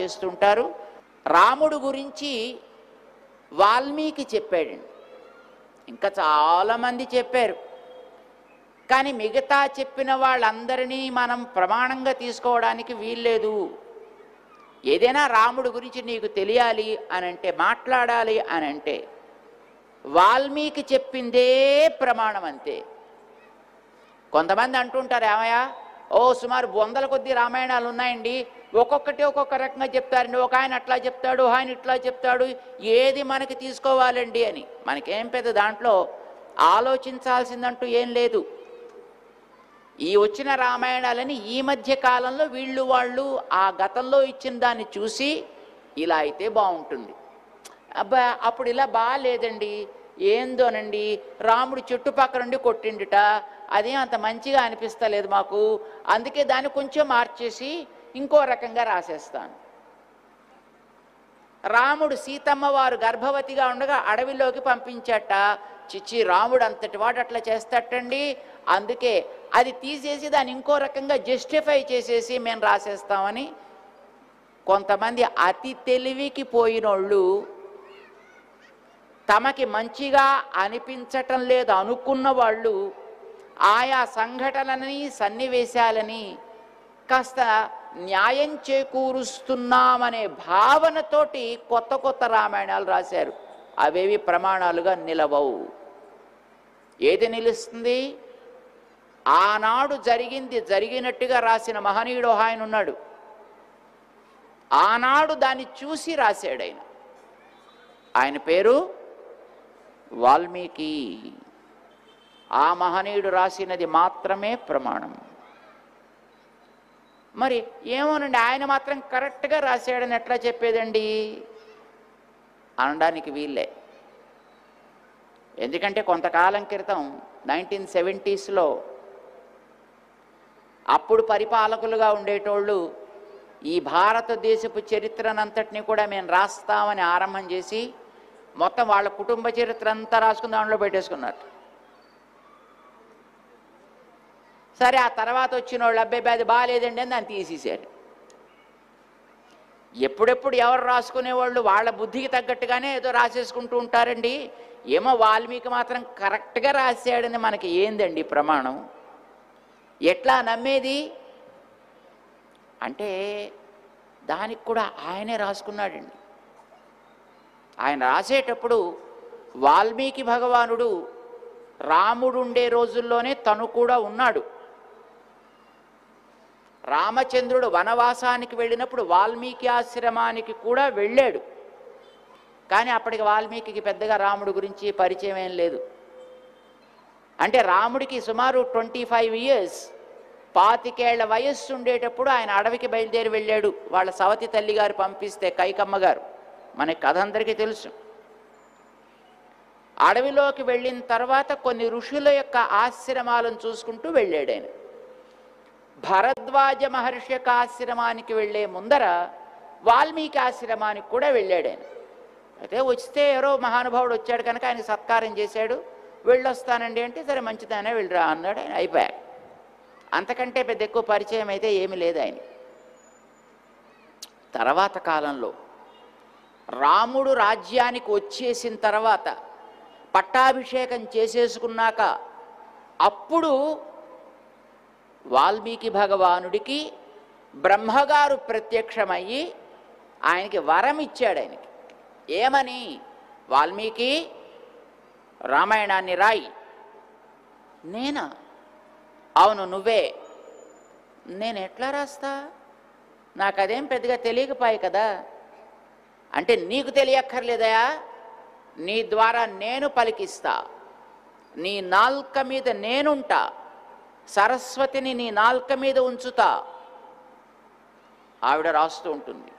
చేస్తుంటారు. రాముడు గురించి వాల్మీకి చెప్పాడండి, ఇంకా చాలామంది చెప్పారు. కానీ మిగతా చెప్పిన వాళ్ళందరినీ మనం ప్రమాణంగా తీసుకోవడానికి వీల్లేదు. ఏదైనా రాముడు గురించి నీకు తెలియాలి అని అంటే, మాట్లాడాలి అని అంటే వాల్మీకి చెప్పిందే ప్రమాణం అంతే. కొంతమంది అంటుంటారు, ఏమయ్యా సుమారు 100 కొద్ది రామాయణాలు ఉన్నాయండి, ఒక్కొక్కటి ఒక్కొక్క రకంగా చెప్తారండి, ఒక ఆయన అట్లా చెప్తాడు, ఆయన ఇట్లా చెప్తాడు, ఏది మనకి తీసుకోవాలండి అని. మనకేం పెద్ద దాంట్లో ఆలోచించాల్సిందంటూ ఏం లేదు. ఈ వచ్చిన రామాయణాలని ఈ మధ్య కాలంలో వాళ్ళు ఆ గతంలో ఇచ్చిన దాన్ని చూసి ఇలా అయితే బాగుంటుంది, అబ్బా అప్పుడు ఇలా బాగాలేదండి, ఏందోనండి రాముడు చుట్టుపక్కల నుండి కొట్టిండుట, అదే అంత మంచిగా అనిపిస్తలేదు మాకు, అందుకే దాన్ని కొంచెం మార్చేసి ఇంకో రకంగా రాసేస్తాను. రాముడు సీతమ్మ వారు గర్భవతిగా ఉండగా అడవిలోకి పంపించట, చిచ్చి రాముడు అంతటి వాడు అట్లా చేస్తటండి, అందుకే అది తీసేసి దాన్ని ఇంకో రకంగా జస్టిఫై చేసేసి మేము రాసేస్తామని కొంతమంది అతి తెలివికి పోయినోళ్ళు తమకి మంచిగా అనిపించటం లేదు అనుకున్న వాళ్ళు ఆయా సంఘటనలని సన్నివేశాలని కాస్త న్యాయం చేకూరుస్తున్నామనే భావనతోటి కొత్త కొత్త రామాయణాలు రాశారు. అవేవి ప్రమాణాలుగా నిలవవు. ఏది నిలుస్తుంది? ఆనాడు జరిగింది జరిగినట్టుగా రాసిన మహనీయుడు ఆయన ఉన్నాడు, ఆనాడు దాన్ని చూసి రాశాడు ఆయన. ఆయన పేరు వాల్మీకి. ఆ మహనీయుడు రాసినది మాత్రమే ప్రమాణం. మరి ఏమోనండి ఆయన మాత్రం కరెక్ట్గా రాశాడని ఎట్లా చెప్పేదండి అనడానికి వీళ్ళే. ఎందుకంటే కొంతకాలం క్రితం 1970sలో అప్పుడు పరిపాలకులుగా ఉండేటోళ్ళు ఈ భారతదేశపు చరిత్రనంతటినీ కూడా మేము రాస్తామని ఆరంభం చేసి మొత్తం వాళ్ళ కుటుంబ చరిత్ర అంతా రాసుకుని దాంట్లో పెట్టేసుకున్నారు. సరే ఆ తర్వాత వచ్చిన వాళ్ళు అబ్బాయి అది బాగాలేదండి అని దాన్ని తీసేశారు. ఎప్పుడెప్పుడు ఎవరు రాసుకునేవాళ్ళు వాళ్ళ బుద్ధికి తగ్గట్టుగానే ఏదో రాసేసుకుంటూ ఉంటారండి. ఏమో వాల్మీకి మాత్రం కరెక్ట్గా రాశాడని మనకి ఏందండి ప్రమాణం? ఎట్లా నమ్మేది అంటే దానికి కూడా ఆయనే రాసుకున్నాడండి. ఆయన రాసేటప్పుడు వాల్మీకి భగవానుడు రాముడు ఉండే రోజుల్లోనే తను కూడా ఉన్నాడు. రామచంద్రుడు వనవాసానికి వెళ్ళినప్పుడు వాల్మీకి ఆశ్రమానికి కూడా వెళ్ళాడు. కానీ అప్పటికి వాల్మీకి పెద్దగా రాముడి గురించి పరిచయం ఏం లేదు. అంటే రాముడికి సుమారు 25 years 25 ఏళ్ల వయస్సు ఉండేటప్పుడు ఆయన అడవికి బయలుదేరి వెళ్ళాడు. వాళ్ళ సవతి తల్లి గారు పంపిస్తే, కైకమ్మ గారు, మనకి కథ అందరికీ తెలుసు. అడవిలోకి వెళ్ళిన తర్వాత కొన్ని ఋషుల యొక్క ఆశ్రమాలను చూసుకుంటూ వెళ్ళాడు ఆయన. భరద్వాజ మహర్షి యొక్క ఆశ్రమానికి వెళ్ళే ముందర వాల్మీకి ఆశ్రమానికి కూడా వెళ్ళాడు ఆయన. అయితే వస్తే ఎవరో మహానుభావుడు వచ్చాడు కనుక ఆయన సత్కారం చేశాడు. వెళ్ళొస్తానండి అంటే సరే మంచిదానే వెళ్ళరా అన్నాడు ఆయన. అయిపోయాడు. అంతకంటే పెద్ద ఎక్కువ పరిచయం అయితే ఏమీ లేదు ఆయన. తర్వాత కాలంలో రాముడు రాజ్యానికి వచ్చేసిన తర్వాత పట్టాభిషేకం చేసేసుకున్నాక అప్పుడు వాల్మీకి భగవానుడికి బ్రహ్మగారు ప్రత్యక్షమయ్యి ఆయనకి వరం ఇచ్చాడు. ఆయనకి ఏమని? వాల్మీకి రామాయణాన్ని రాయి. నేనా? అవును నువ్వే. నేను ఎట్లా రాస్తా? నాకు అదేం పెద్దగా తెలియకపోయాయి కదా. అంటే నీకు తెలియక్కర్లేదయా, నీ ద్వారా నేను పలికిస్తా, నీ నాల్క మీద నేనుంటా, సరస్వతిని నీ నాల్క మీద ఉంచుతా. ఆవిడ రాస్తూ ఉంటుంది,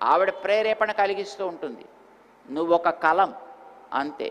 ఆవిడ ప్రేరేపణ కలిగిస్తూ ఉంటుంది, నువ్వొక కలం అంతే.